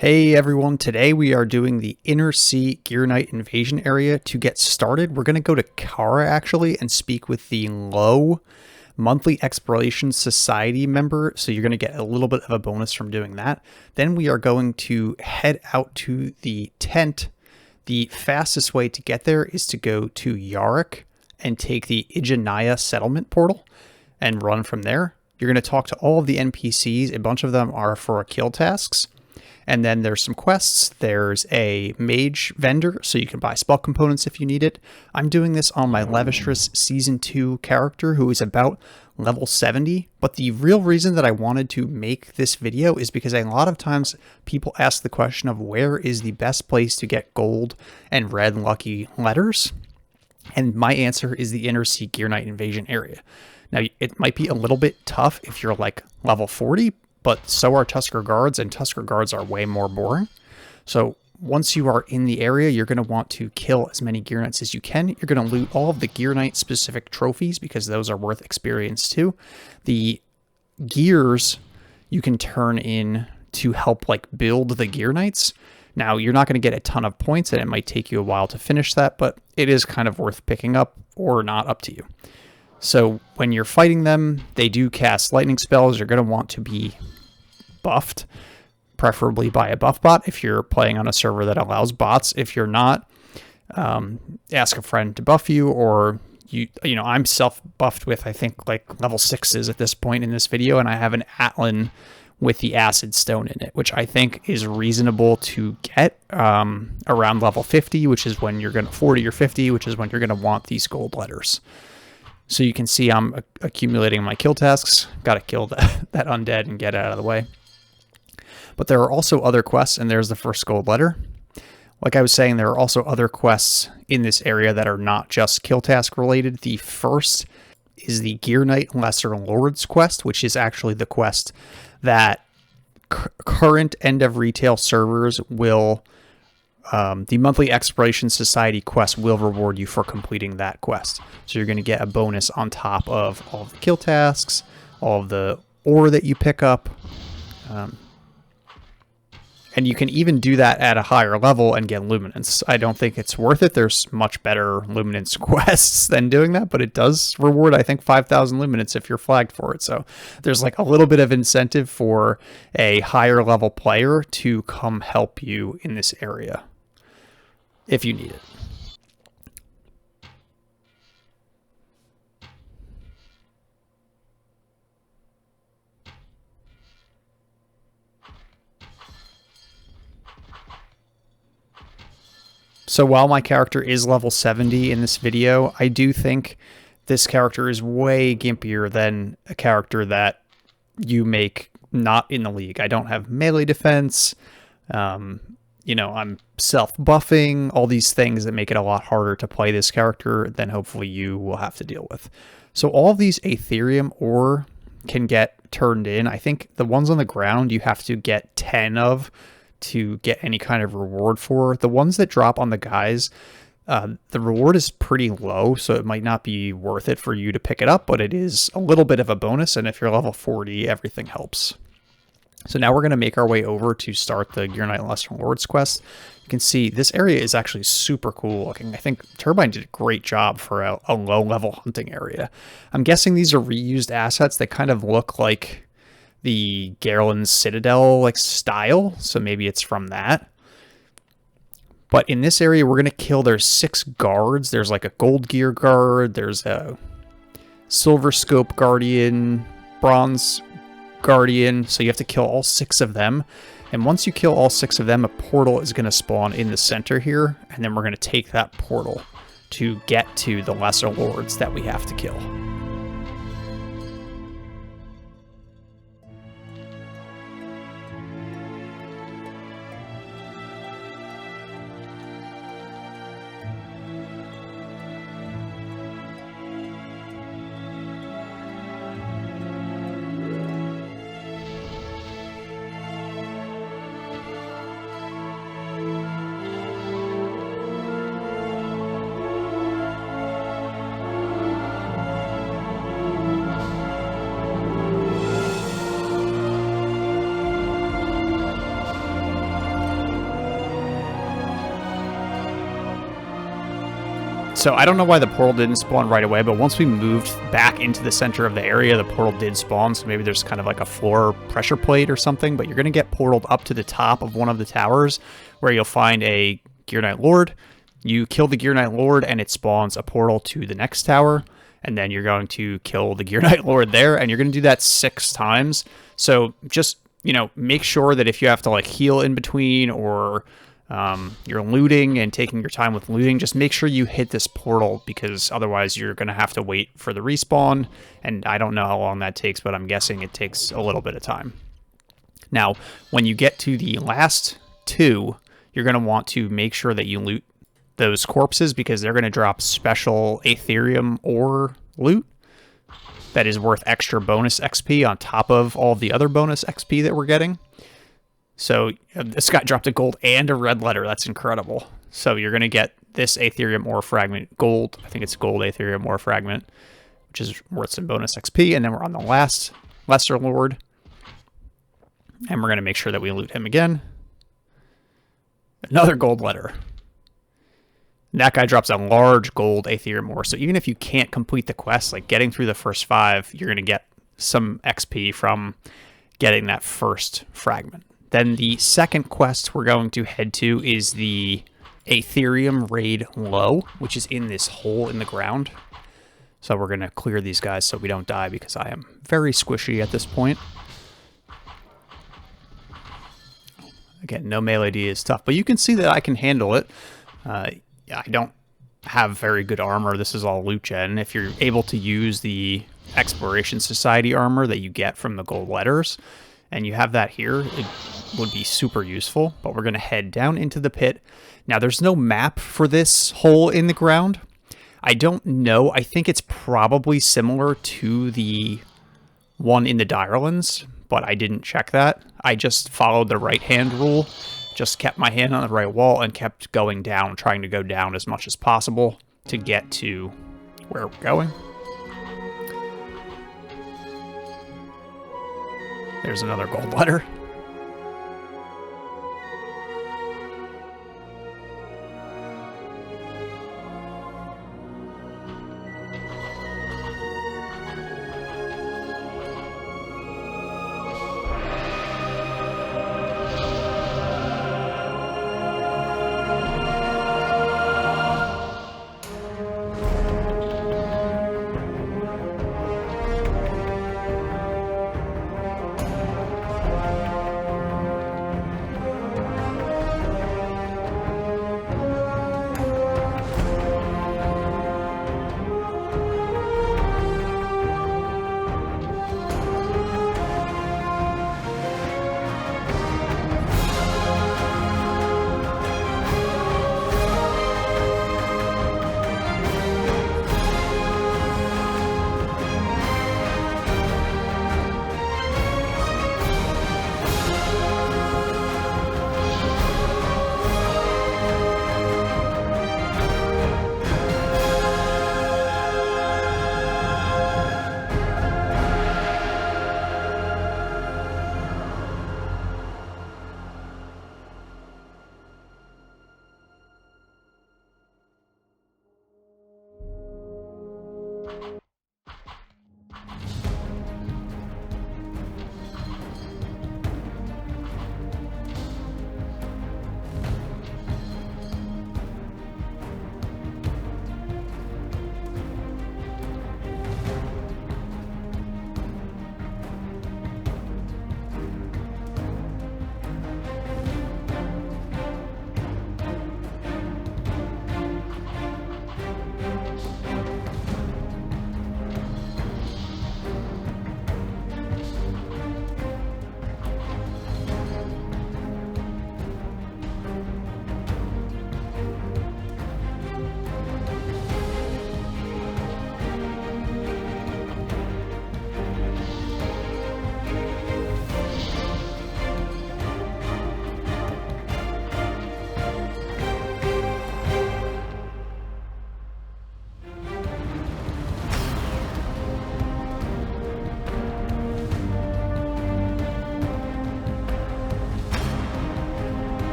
Hey everyone, today we are doing the Inner Sea Gearknight invasion area. To get started, we're going to go to Kara actually and speak with the low monthly exploration society member, so you're going to get a little bit of a bonus from doing that. Then we are going to head out to the tent. The fastest way to get there is to go to Yarrick and take the Ijanaya settlement portal and run from there. You're going to talk to all of the NPCs. A bunch of them are for kill tasks. And then there's some quests. There's a mage vendor, so you can buy spell components if you need it. I'm doing this on my Levistress Season 2 character, who is about level 70. But the real reason that I wanted to make this video is because a lot of times people ask the question of where is the best place to get gold and red lucky letters? And my answer is the Inner Sea Gearknight invasion area. Now, it might be a little bit tough if you're like level 40, but so are Tusker Guards, and Tusker Guards are way more boring. So once you are in the area, you're going to want to kill as many Gearknights as you can. You're going to loot all of the Gearknight specific trophies because those are worth experience too. The gears you can turn in to help like build the Gearknights. Now, you're not going to get a ton of points, and it might take you a while to finish that, but it is kind of worth picking up or not, up to you. So when you're fighting them, they do cast lightning spells. You're going to want to be buffed, preferably by a buff bot if you're playing on a server that allows bots. If you're not, ask a friend to buff you, or you know, I'm self-buffed with, I think, like level 6s at this point in this video, and I have an Atlan with the Acid Stone in it, which I think is reasonable to get around level 50, which is when you're going to 40 or 50, which is when you're going to want these gold letters. So you can see I'm accumulating my kill tasks. Got to kill that undead and get it out of the way. But there are also other quests, and there's the first gold letter. Like I was saying, there are also other quests in this area that are not just kill task related. The first is the Gearknight Ler Lords quest, which is actually the quest that current end of retail servers will... the monthly exploration society quest will reward you for completing that quest. So you're going to get a bonus on top of all of the kill tasks, all of the ore that you pick up. And you can even do that at a higher level and get Luminance. I don't think it's worth it. There's much better Luminance quests than doing that, but it does reward, I think, 5,000 Luminance if you're flagged for it. So there's like a little bit of incentive for a higher level player to come help you in this area if you need it. So while my character is level 70 in this video, I do think this character is way gimpier than a character that you make not in the league. I don't have melee defense. You know, I'm self-buffing, all these things that make it a lot harder to play this character than hopefully you will have to deal with. So all of these Aetherium ore can get turned in. I think the ones on the ground you have to get 10 of to get any kind of reward for. The ones that drop on the guys, the reward is pretty low, so it might not be worth it for you to pick it up, but it is a little bit of a bonus, and if you're level 40, everything helps. So now we're going to make our way over to start the Gearknight Ler Lords quest. You can see this area is actually super cool looking. I think Turbine did a great job for a low-level hunting area. I'm guessing these are reused assets. They kind of look like the Garland's Citadel like style, so maybe it's from that. But in this area, we're going to kill, there's 6 guards. There's like a gold gear guard, there's a silver scope guardian, bronze guardian, so you have to kill all 6 of them. And once you kill all 6 of them, a portal is going to spawn in the center here, and then we're going to take that portal to get to the Lesser Lords that we have to kill. So I don't know why the portal didn't spawn right away, but once we moved back into the center of the area, the portal did spawn. So maybe there's kind of like a floor pressure plate or something, but you're going to get portaled up to the top of one of the towers where you'll find a Gearknight Lord. You kill the Gearknight Lord and it spawns a portal to the next tower. And then you're going to kill the Gearknight Lord there, and you're going to do that 6 times. So just, you know, make sure that if you have to like heal in between or you're looting and taking your time with looting, just make sure you hit this portal, because otherwise you're going to have to wait for the respawn. And I don't know how long that takes, but I'm guessing it takes a little bit of time. Now, when you get to the last 2, you're going to want to make sure that you loot those corpses, because they're going to drop special Aetherium ore loot that is worth extra bonus XP on top of all the other bonus XP that we're getting. So this guy dropped a gold and a red letter. That's incredible. So you're going to get this Aetherium ore fragment, gold. I think it's gold Aetherium ore fragment, which is worth some bonus XP. And then we're on the last Lesser Lord, and we're going to make sure that we loot him again. Another gold letter. That guy drops a large gold Aetherium ore. So even if you can't complete the quest, like getting through the first 5, you're going to get some XP from getting that first fragment. Then the second quest we're going to head to is the Aetherium Raid Low, which is in this hole in the ground. So we're going to clear these guys so we don't die, because I am very squishy at this point. Again, no melee D is tough, but you can see that I can handle it. I don't have very good armor. This is all loot gen. If you're able to use the Exploration Society armor that you get from the gold letters, and you have that here, it would be super useful. But we're going to head down into the pit. Now, there's no map for this hole in the ground. I don't know. I think it's probably similar to the one in the Direlands, but I didn't check that. I just followed the right-hand rule. Just kept my hand on the right wall and kept going down, trying to go down as much as possible to get to where we're going. There's another gold letter.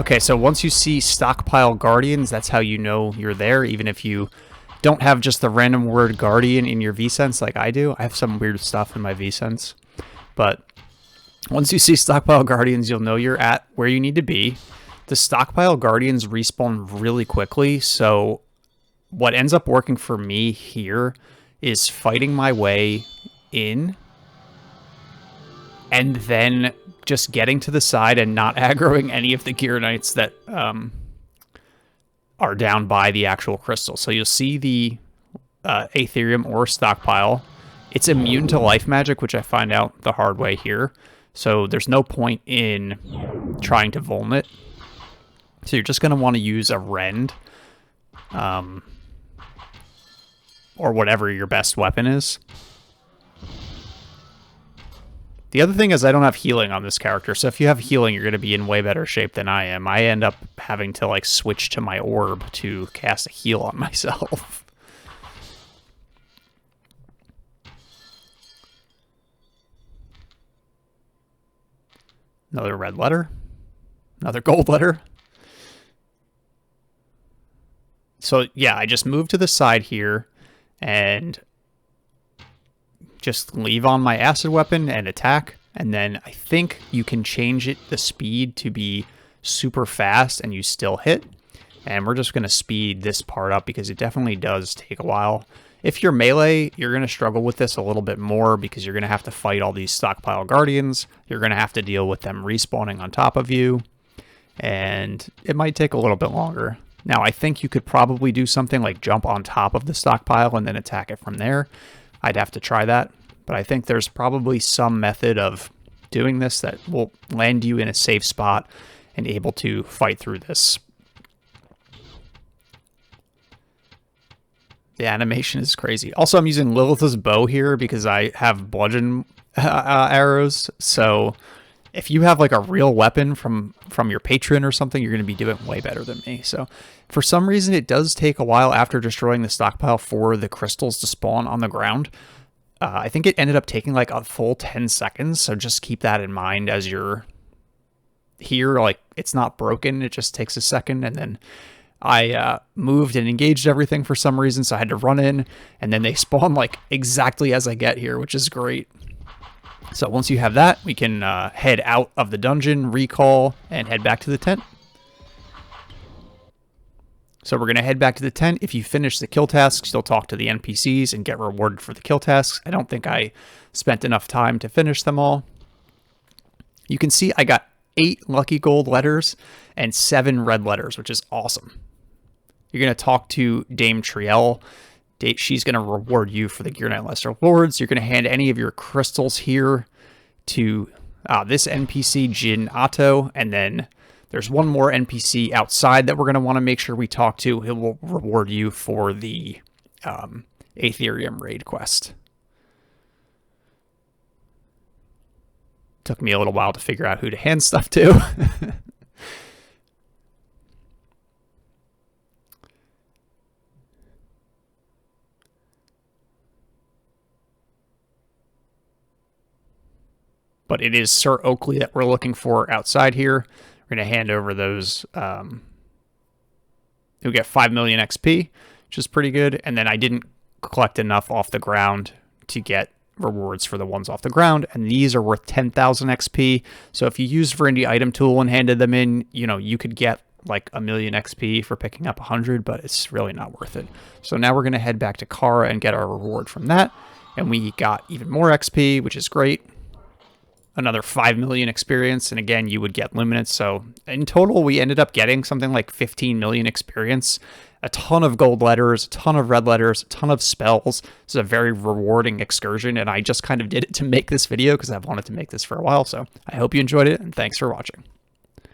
Okay, so once you see stockpile guardians, that's how you know you're there, even if you don't have just the random word guardian in your vSense like I do. I have some weird stuff in my vSense. But once you see stockpile guardians, you'll know you're at where you need to be. The stockpile guardians respawn really quickly, so what ends up working for me here is fighting my way in and then just getting to the side and not aggroing any of the Gearknights that are down by the actual crystal. So you'll see the Aetherium ore stockpile. It's immune to life magic, which I find out the hard way here. So there's no point in trying to vuln it. So you're just going to want to use a rend. Or whatever your best weapon is. The other thing is I don't have healing on this character, so if you have healing, you're going to be in way better shape than I am. I end up having to like switch to my orb to cast a heal on myself. Another red letter. Another gold letter. So yeah, I just moved to the side here and just leave on my acid weapon and attack. And then I think you can change it, the speed, to be super fast and you still hit. And we're just going to speed this part up because it definitely does take a while. If you're melee, you're going to struggle with this a little bit more because you're going to have to fight all these stockpile guardians. You're going to have to deal with them respawning on top of you. And it might take a little bit longer. Now, I think you could probably do something like jump on top of the stockpile and then attack it from there. I'd have to try that, but I think there's probably some method of doing this that will land you in a safe spot and able to fight through this. The animation is crazy. Also, I'm using Lilith's bow here because I have bludgeon arrows, so if you have like a real weapon from your patron or something, you're going to be doing way better than me. So for some reason, it does take a while after destroying the stockpile for the crystals to spawn on the ground. I think it ended up taking like a full 10 seconds. So just keep that in mind as you're here. Like it's not broken. It just takes a second. And then I moved and engaged everything for some reason. So I had to run in and then they spawn like exactly as I get here, which is great. So once you have that, we can head out of the dungeon, recall, and head back to the tent. So we're going to head back to the tent. If you finish the kill tasks, you'll talk to the NPCs and get rewarded for the kill tasks. I don't think I spent enough time to finish them all. You can see I got 8 lucky gold letters and 7 red letters, which is awesome. You're going to talk to Dame Triel. She's going to reward you for the Gearknight Ler Lords. You're going to hand any of your crystals here to this NPC, Jin Atto, and then there's one more NPC outside that we're going to want to make sure we talk to. He will reward you for the Aetherium raid quest. Took me a little while to figure out who to hand stuff to. But it is Sir Oakley that we're looking for outside here. We're going to hand over those. You'll get 5 million XP, which is pretty good. And then I didn't collect enough off the ground to get rewards for the ones off the ground. And these are worth 10,000 XP. So if you used Verindy item tool and handed them in, you know, you could get like 1 million XP for picking up 100, but it's really not worth it. So now we're going to head back to Kara and get our reward from that. And we got even more XP, which is great. Another 5 million experience, and again, you would get Luminance. So in total, we ended up getting something like 15 million experience, a ton of gold letters, a ton of red letters, a ton of spells. This is a very rewarding excursion, and I just kind of did it to make this video because I've wanted to make this for a while. So I hope you enjoyed it, and thanks for watching.